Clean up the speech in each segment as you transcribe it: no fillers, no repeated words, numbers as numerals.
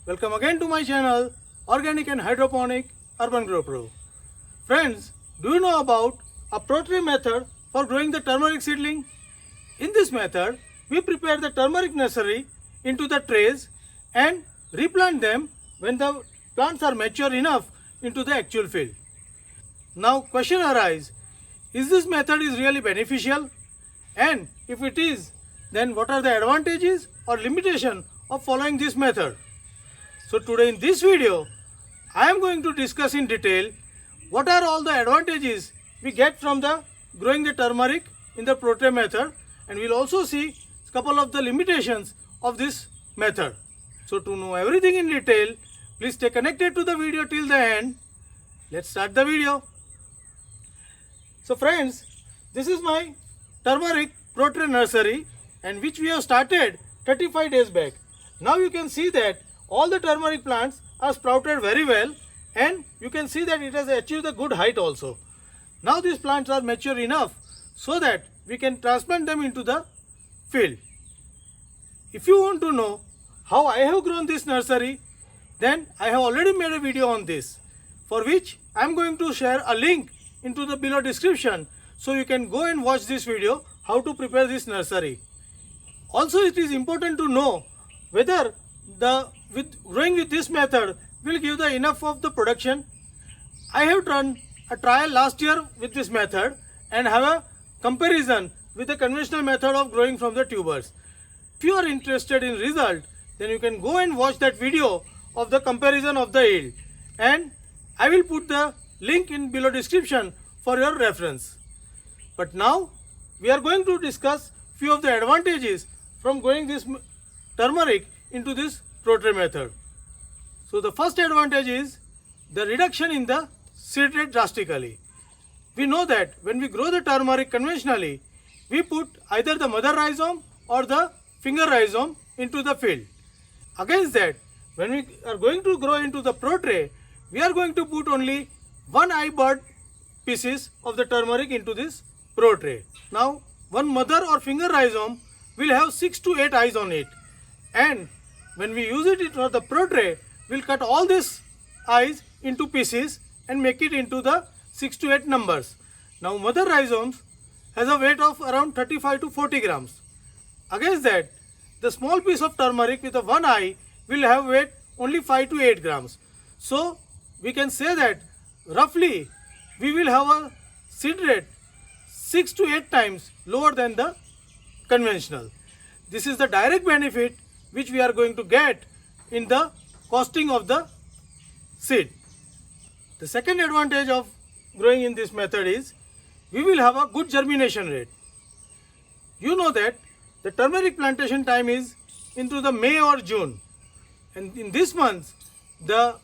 Welcome again to my channel Organic and Hydroponic Urban Grow Pro. Friends, do you know about a Protray method for growing the turmeric seedling? In this method, we prepare the turmeric nursery into the trays and replant them when the plants are mature enough into the actual field. Now question arises, is this method is really beneficial? And if it is, then what are the advantages or limitation of following this method? So today in this video, I am going to discuss in detail what are all the advantages we get from the growing the turmeric in the Protray method, and we'll also see a couple of the limitations of this method. So to know everything in detail, please stay connected to the video till the end. Let's start the video. So friends, this is my turmeric Protray nursery, and which we have started 35 days back. Now you can see that all the turmeric plants are sprouted very well, and you can see that it has achieved a good height also. Now these plants are mature enough so that we can transplant them into the field. If you want to know how I have grown this nursery, then I have already made a video on this, for which I am going to share a link into the below description, so you can go and watch this video how to prepare this nursery. Also, it is important to know whether growing with this method will give the enough of the production. I have done a trial last year with this method and have a comparison with the conventional method of growing from the tubers. If you are interested in result, then you can go and watch that video of the comparison of the yield, and I will put the link in below description for your reference. But now we are going to discuss few of the advantages from growing this turmeric into this Protray method. So the first advantage is the reduction in the seed rate drastically. We know that when we grow the turmeric conventionally, we put either the mother rhizome or the finger rhizome into the field. Against that, when we are going to grow into the Protray, we are going to put only one eye bud pieces of the turmeric into this Protray. Now, one mother or finger rhizome will have 6 to 8 eyes on it, and when we use it for the Protray, we'll cut all these eyes into pieces and make it into the 6 to 8 numbers. Now, mother rhizomes has a weight of around 35 to 40 grams. Against that, the small piece of turmeric with a one eye will have weight only 5 to 8 grams. So, we can say that roughly we will have a seed rate 6 to 8 times lower than the conventional. This is the direct benefit which we are going to get in the costing of the seed. The second advantage of growing in this method is we will have a good germination rate. You know that the turmeric plantation time is into the May or June, and in this month the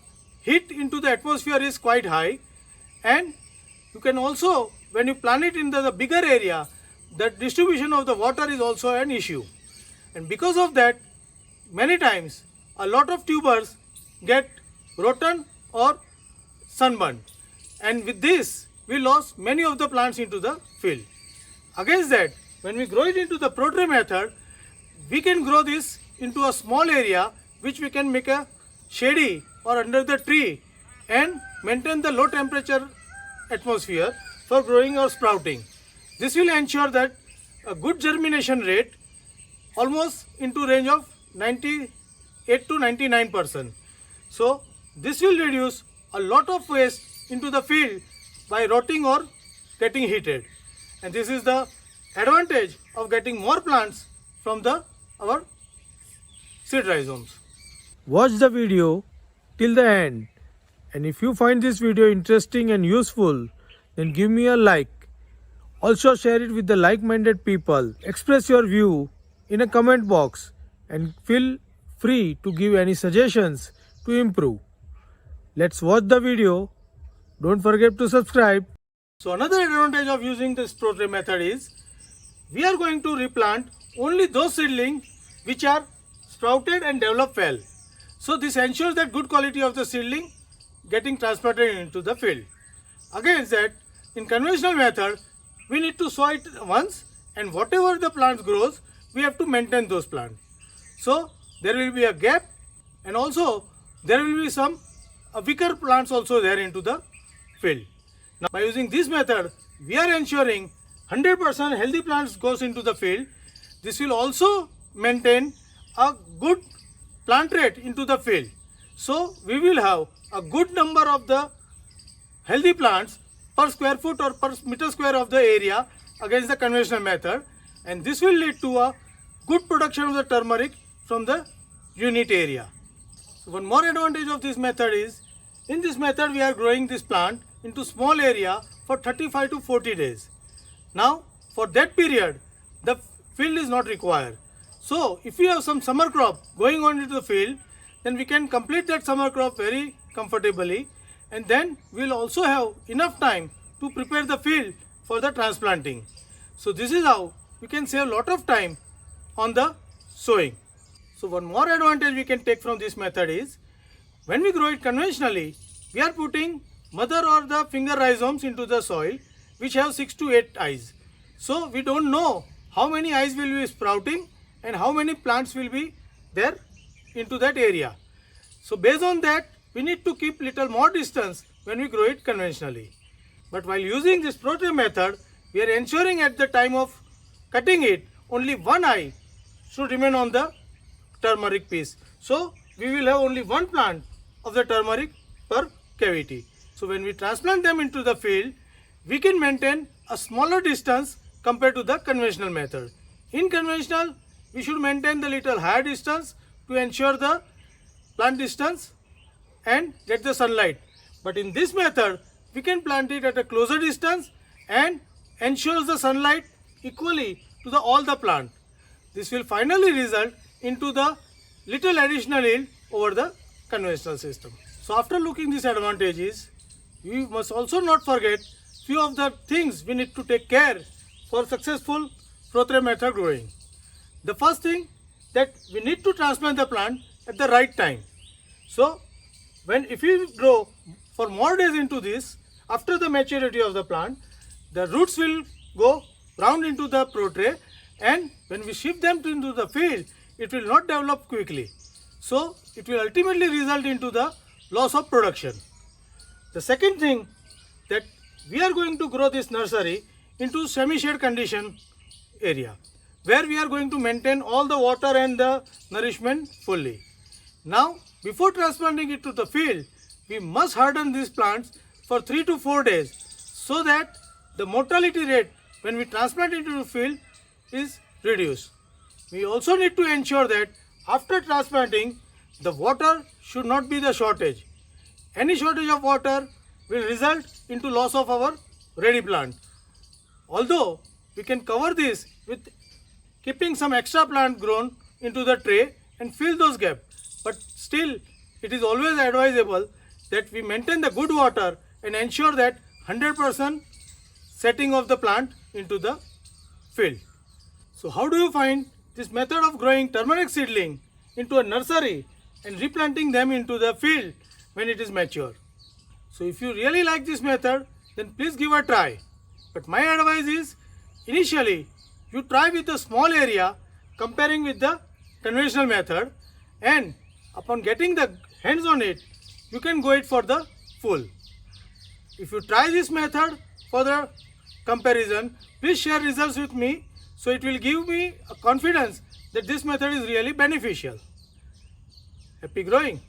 heat into the atmosphere is quite high, and you can also, when you plant it in the bigger area, the distribution of the water is also an issue, and because of that many times a lot of tubers get rotten or sunburned, and with this we lost many of the plants into the field. Against that, when we grow it into the Protray method, we can grow this into a small area which we can make a shady or under the tree and maintain the low temperature atmosphere for growing or sprouting. This will ensure that a good germination rate almost into range of 98 to 99%. So this will reduce a lot of waste into the field by rotting or getting heated, and this is the advantage of getting more plants from our seed rhizomes. Watch the video till the end, and if you find this video interesting and useful, then give me a like. Also share it with the like-minded people. Express your view in a comment box and feel free to give any suggestions to improve. Let's watch the video. Don't forget to subscribe. So another advantage of using this Protray method is we are going to replant only those seedlings which are sprouted and developed well. So this ensures that good quality of the seedling getting transplanted into the field. Against that, in conventional method, we need to sow it once, and whatever the plant grows, we have to maintain those plants. So there will be a gap, and also there will be some weaker plants also there into the field. Now by using this method, we are ensuring 100% healthy plants goes into the field. This will also maintain a good plant rate into the field. So we will have a good number of the healthy plants per square foot or per meter square of the area against the conventional method, and this will lead to a good production of the turmeric from the unit area. So one more advantage of this method is, in this method we are growing this plant into small area for 35 to 40 days. Now for that period the field is not required. So if we have some summer crop going on into the field, then we can complete that summer crop very comfortably, and then we will also have enough time to prepare the field for the transplanting. So this is how we can save a lot of time on the sowing. So one more advantage we can take from this method is, when we grow it conventionally, we are putting mother or the finger rhizomes into the soil which have 6 to 8 eyes. So we don't know how many eyes will be sprouting and how many plants will be there into that area. So based on that, we need to keep little more distance when we grow it conventionally. But while using this Protray method, we are ensuring at the time of cutting it, only one eye should remain on the turmeric piece. So we will have only one plant of the turmeric per cavity. So when we transplant them into the field, we can maintain a smaller distance compared to the conventional method. In conventional, we should maintain the little higher distance to ensure the plant distance and get the sunlight. But in this method, we can plant it at a closer distance and ensures the sunlight equally to all the plant. This will finally result into the little additional yield over the conventional system. So after looking these advantages, we must also not forget few of the things we need to take care for successful Protray method growing. The first thing, that we need to transplant the plant at the right time. So if we grow for more days into this, after the maturity of the plant, the roots will go round into the Protray, and when we shift them into the field, it will not develop quickly. So it will ultimately result into the loss of production. The second thing, that we are going to grow this nursery into semi-shade condition area, where we are going to maintain all the water and the nourishment fully. Now before transplanting it to the field, we must harden these plants for 3 to 4 days, so that the mortality rate when we transplant it into the field is reduced. We also need to ensure that after transplanting, the water should not be the shortage. Any shortage of water will result into loss of our ready plant. Although we can cover this with keeping some extra plant grown into the tray and fill those gaps, but still it is always advisable that we maintain the good water and ensure that 100% setting of the plant into the field. So how do you find this method of growing turmeric seedling into a nursery and replanting them into the field when it is mature? So if you really like this method, then please give a try. But my advice is, initially you try with a small area comparing with the conventional method, and upon getting the hands on it, you can go it for the full. If you try this method for the comparison, please share results with me, so it will give me a confidence that this method is really beneficial. Happy growing!